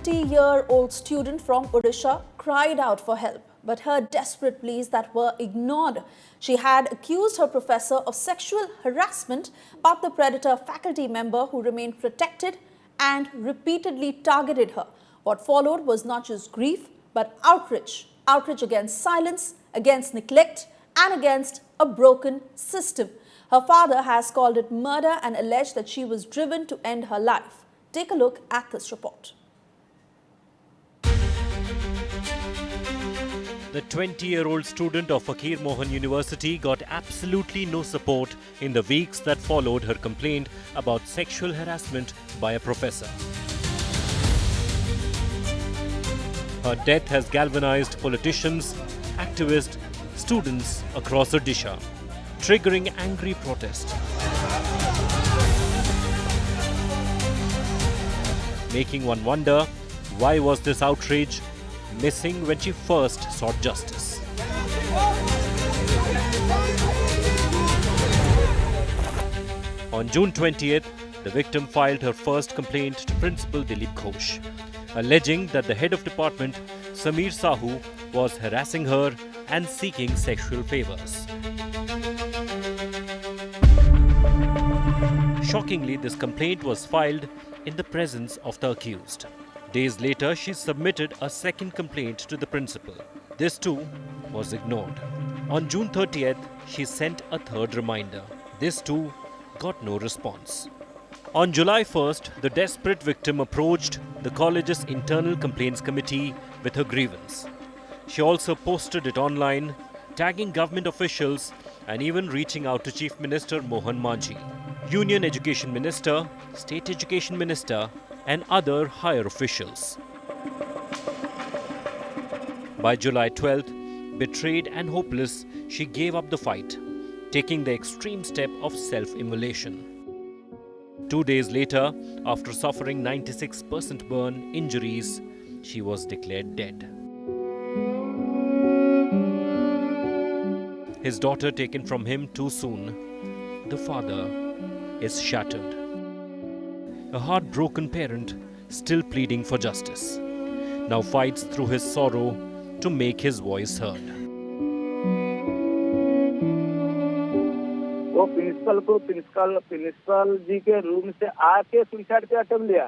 20-year-old student from Odisha cried out for help, but her desperate pleas that were ignored. She had accused her professor of sexual harassment, but the predator faculty member who remained protected and repeatedly targeted her. What followed was not just grief, but outrage. Outrage against silence, against neglect, and against a broken system. Her father has called it murder and alleged that she was driven to end her life. Take a look at this report. The 20-year-old student of Fakir Mohan University got absolutely no support in the weeks that followed her complaint about sexual harassment by a professor. Her death has galvanized politicians, activists, students across Odisha, triggering angry protest, making one wonder, why was this outrage missing when she first sought justice? On June 20th, the victim filed her first complaint to Principal Dilip Ghosh, alleging that the head of department, Samir Sahu, was harassing her and seeking sexual favors. Shockingly, this complaint was filed in the presence of the accused. Days later, she submitted a second complaint to the principal. This too was ignored. On June 30th, she sent a third reminder. This too got no response. On July 1st, the desperate victim approached the college's internal complaints committee with her grievance. She also posted it online, tagging government officials and even reaching out to Chief Minister Mohan Manji, Union Education Minister, State Education Minister, and other higher officials. By July 12th, betrayed and hopeless, she gave up the fight, taking the extreme step of self-immolation. 2 days later, after suffering 96% burn injuries, she was declared dead. His daughter taken from him too soon, the father is shattered. A heartbroken parent still pleading for justice, now fights through his sorrow to make his voice heard. वो principal जी के room से आके suicide के attempt लिया,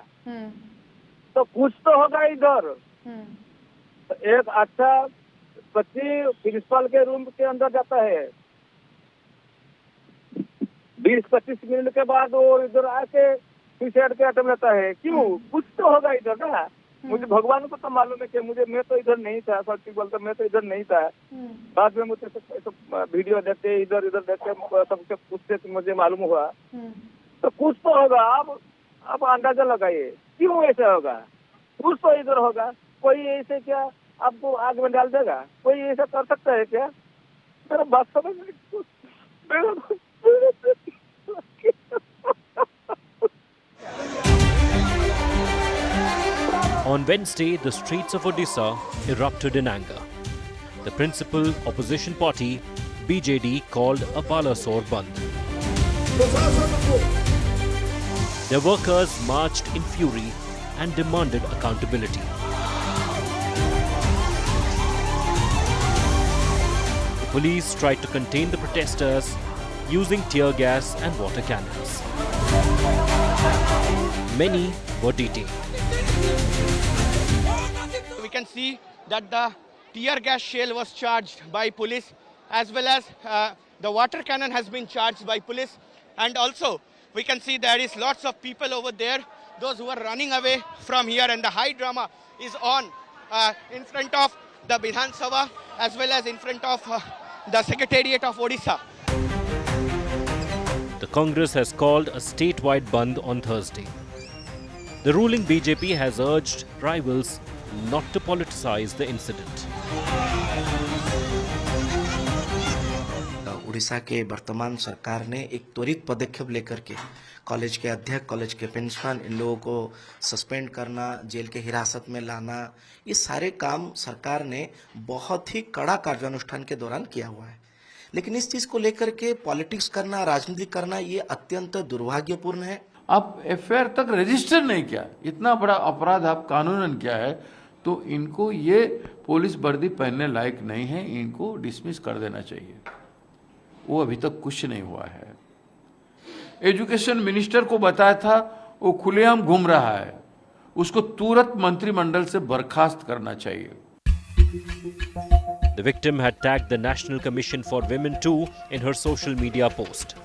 तो कुछ तो होगा इधर। तो एक अच्छा बच्ची प्रिंसिपल के रूम के अंदर जाता है, 20-25 मिनट के बाद वो इधर आके सुसाइड के अटेम्प्ट लेता है। क्यों? कुछ तो होगा इधर ना। मुझे भगवान को तो मालूम है कि मैं तो इधर नहीं था, सच्ची बोलता मैं तो इधर नहीं था। बाद में मुझे सब वीडियो देखते, इधर इधर देखते, सबसे पूछते तो मुझे मालूम हुआ। तो कुछ तो होगा। आप अंदाजा लगाइए क्यों ऐसा होगा। कुछ तो इधर होगा। कोई ऐसे क्या आपको आग में डाल देगा? कोई ऐसा कर सकता है क्या? मेरा बात समझ On Wednesday, the streets of Odisha erupted in anger. The principal opposition party, BJD, called a Balasore Bandh. Their workers marched in fury and demanded accountability. The police tried to contain the protesters using tear gas and water cannons. Many were detained. We can see that the tear gas shell was charged by police, as well as the water cannon has been charged by police. And also we can see there is lots of people over there, those who are running away from here, and the high drama is on in front of the Bidhan Sabha as well as in front of the Secretariat of Odisha. The Congress has called a statewide bandh on Thursday. The ruling BJP has urged rivals not to politicize the incident. Orissa के वर्तमान सरकार ने एक त्वरित पदक्षेप लेकर के college के अध्यक्ष, कॉलेज के प्रिंसिपल, इन लोगों को सस्पेंड करना, जेल के हिरासत में लाना, ये सारे काम सरकार ने बहुत ही कड़ा कार्यानुष्ठान के दौरान किया हुआ है। लेकिन इस चीज को लेकर के पॉलिटिक्स करना, राजनीति करना, ये अत्यंत दुर्भाग्यपूर्ण है। आप एफआईआर तक रजिस्टर नहीं किया, इतना बड़ा अपराध आप कानूनन किया है, तो इनको ये पुलिस वर्दी पहनने लायक नहीं है, इनको डिसमिस कर देना चाहिए। वो अभी तक कुछ नहीं हुआ है। एजुकेशन मिनिस्टर को बताया था, वो खुलेआम घूम रहा है, उसको तुरंत मंत्रिमंडल से बर्खास्त करना चाहिए। The victim had tagged the National Commission for Women too in her social media post.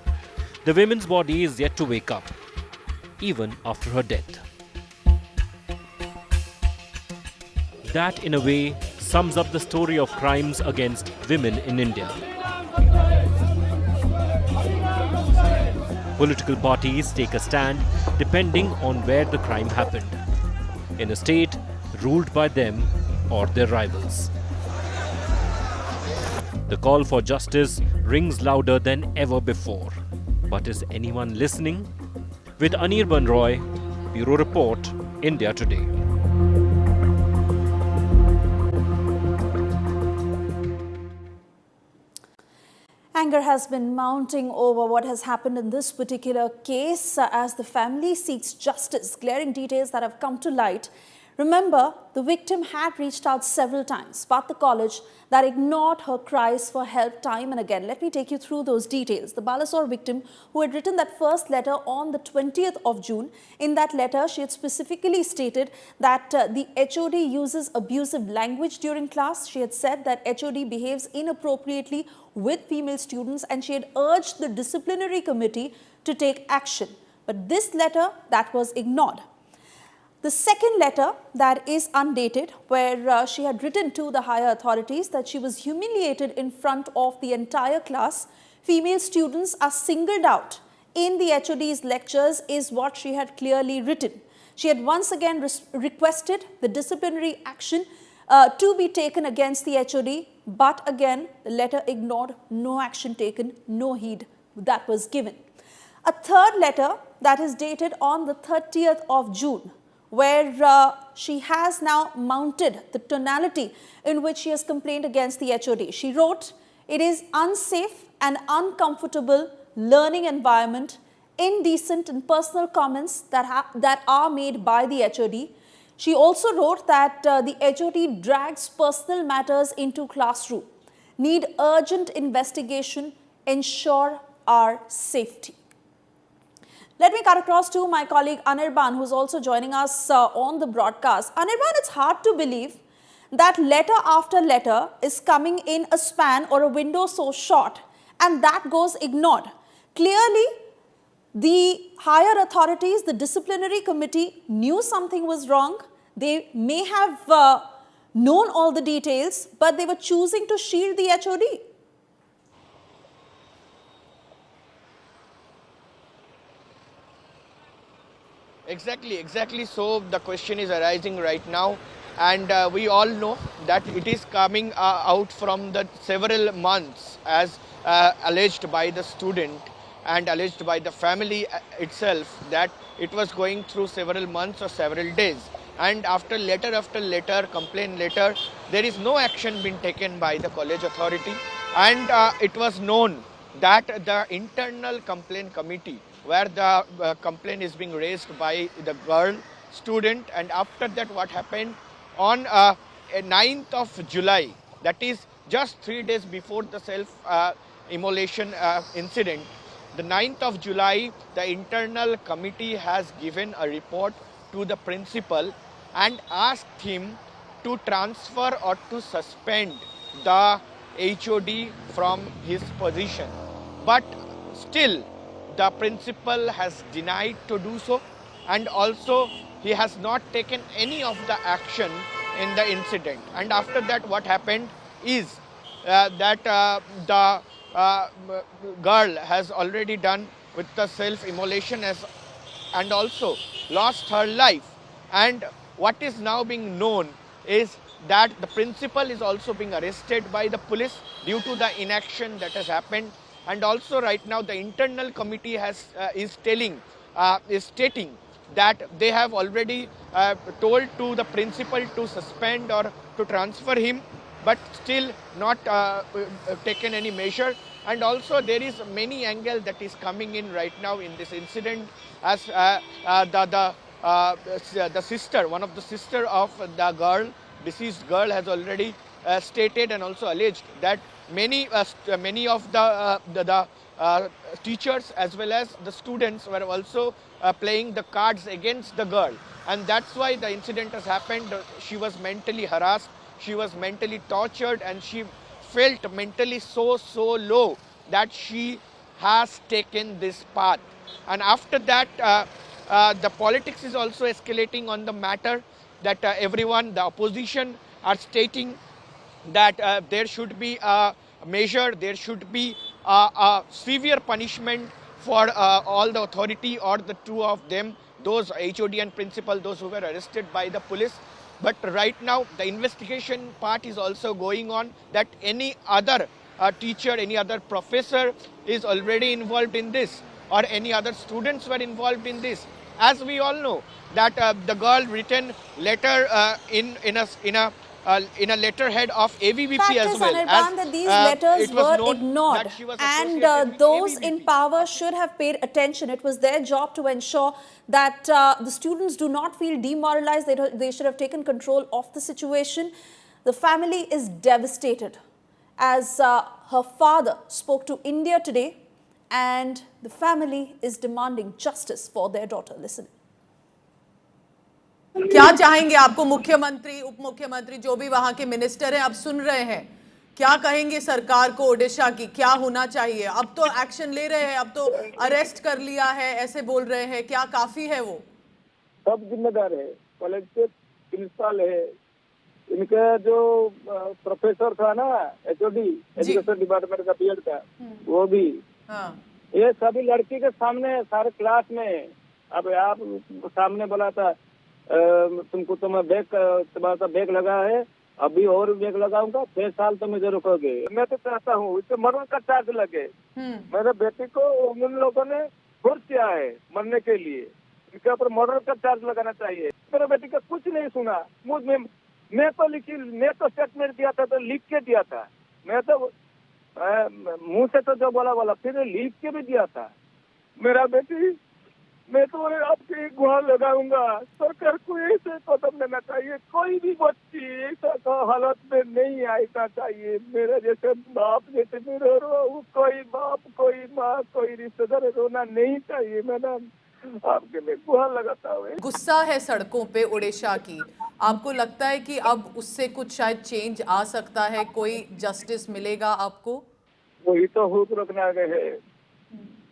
The women's body is yet to wake up, even after her death. That, in a way, sums up the story of crimes against women in India. Political parties take a stand depending on where the crime happened, in a state ruled by them or their rivals. The call for justice rings louder than ever before. But is anyone listening? With Anirban Roy, Bureau Report, India Today. Anger has been mounting over what has happened in this particular case as the family seeks justice. Glaring details that have come to light. Remember, the victim had reached out several times, but the college that ignored her cries for help time and again. Let me take you through those details. The Balasore victim, who had written that first letter on the 20th of June, in that letter, she had specifically stated that the HOD uses abusive language during class. She had said that HOD behaves inappropriately with female students, and she had urged the disciplinary committee to take action. But this letter, that was ignored. The second letter that is undated, where she had written to the higher authorities that she was humiliated in front of the entire class. Female students are singled out in the HOD's lectures is what she had clearly written. She had once again requested the disciplinary action to be taken against the HOD, but again the letter ignored, no action taken, no heed that was given. A third letter that is dated on the 30th of June, where she has now mounted the tonality in which she has complained against the HOD. She wrote, "It is unsafe and uncomfortable learning environment, indecent and personal comments that are made by the HOD." She also wrote that the HOD drags personal matters into classroom. Need urgent investigation, ensure our safety. Let me cut across to my colleague Anirban, who's also joining us on the broadcast. Anirban, it's hard to believe that letter after letter is coming in a span or a window so short, and that goes ignored. Clearly, the higher authorities, the disciplinary committee, knew something was wrong. They may have known all the details, but they were choosing to shield the HOD. Exactly. So the question is arising right now, and we all know that it is coming out from the several months as alleged by the student and alleged by the family itself, that it was going through several months or several days. And after letter, complaint letter, there is no action being taken by the college authority. And it was known that the internal complaint committee, where the complaint is being raised by the girl student, and after that what happened on 9th of July, that is just 3 days before the self-immolation incident, the 9th of July, the internal committee has given a report to the principal and asked him to transfer or to suspend the HOD from his position. But still, the principal has denied to do so, and also he has not taken any of the action in the incident. And after that, what happened is that the girl has already done with the self-immolation and also lost her life. And what is now being known is that the principal is also being arrested by the police due to the inaction that has happened. And also right now the internal committee is stating that they have already told to the principal to suspend or to transfer him, but still not taken any measure. And also there is many angle that is coming in right now in this incident, as the sister, one of the sister of the girl, deceased girl, has already stated and also alleged that many of the teachers as well as the students were also playing the cards against the girl, and that's why the incident has happened. She was mentally harassed, she was mentally tortured, and she felt mentally so low that she has taken this path. And after that, the politics is also escalating on the matter, that everyone, the opposition, are stating that there should be a measure, there should be a severe punishment for all the authority or the two of them, those HOD and principal, those who were arrested by the police. But right now the investigation part is also going on, that any other teacher, any other professor is already involved in this, or any other students were involved in this. As we all know that the girl written letter in a letterhead of AVVP Fact as is, well. Anirban, that these letters it was were known ignored, that she was and associated with those in AVVP. power should have paid attention. It was their job to ensure that the students do not feel demoralized. They should have taken control of the situation. The family is devastated, as her father spoke to India today, and the family is demanding justice for their daughter. Listen. क्या चाहेंगे? आपको मुख्यमंत्री, उप मुख्यमंत्री, जो भी वहां के मिनिस्टर हैं, अब सुन रहे हैं, क्या कहेंगे सरकार को ओडिशा की? क्या होना चाहिए? अब तो एक्शन ले रहे हैं, अब तो अरेस्ट कर लिया है, ऐसे बोल रहे हैं, क्या काफी है वो? सब जिम्मेदार है, कलेक्टर, प्रिंसिपल है, इनका जो प्रोफेसर था ना, HOD, एजुकेशन डिपार्टमेंट का पीएड का, वो भी, हाँ, ये सभी लड़की के सामने सारे क्लास में, अब आप सामने बोला था तुमको तो मैं तुम्हारा बैग लगा है, अभी और बैग लगाऊंगा, 6 साल तो मुझे रुकोगे। मैं तो चाहता हूँ इससे मरने का चार्ज लगे। मेरे बेटी को उन लोगों ने फोर्स किया है मरने के लिए, इसके ऊपर मर्डर का चार्ज लगाना चाहिए। मेरे बेटी का कुछ नहीं सुना, मैं तो स्टेटमेंट दिया था, तो लिख के दिया था, मैं तो मुंह से तो जो बोला फिर लिख के भी दिया था। मेरा बेटी, मैं तो आपकी गुहार लगाऊंगा, सरकार को ऐसे कदम लेना चाहिए, कोई भी बच्ची ऐसा हालत में नहीं आना चाहिए। मेरे जैसे बाप जैसे मेरे कोई बाप, कोई माँ, कोई रिश्तेदार रोना नहीं चाहिए। मैडम, आपके लिए गुहार लगाता हूँ। गुस्सा है सड़कों पे ओडिशा की, आपको लगता है कि अब उससे कुछ शायद चेंज आ सकता है, कोई जस्टिस मिलेगा आपको? वही तो हुक रखना है,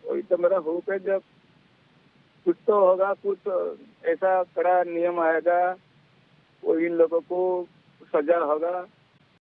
वही तो मेरा हुक है, जब कुछ तो होगा, कुछ ऐसा कड़ा नियम आएगा, वो इन लोगों को सजा होगा।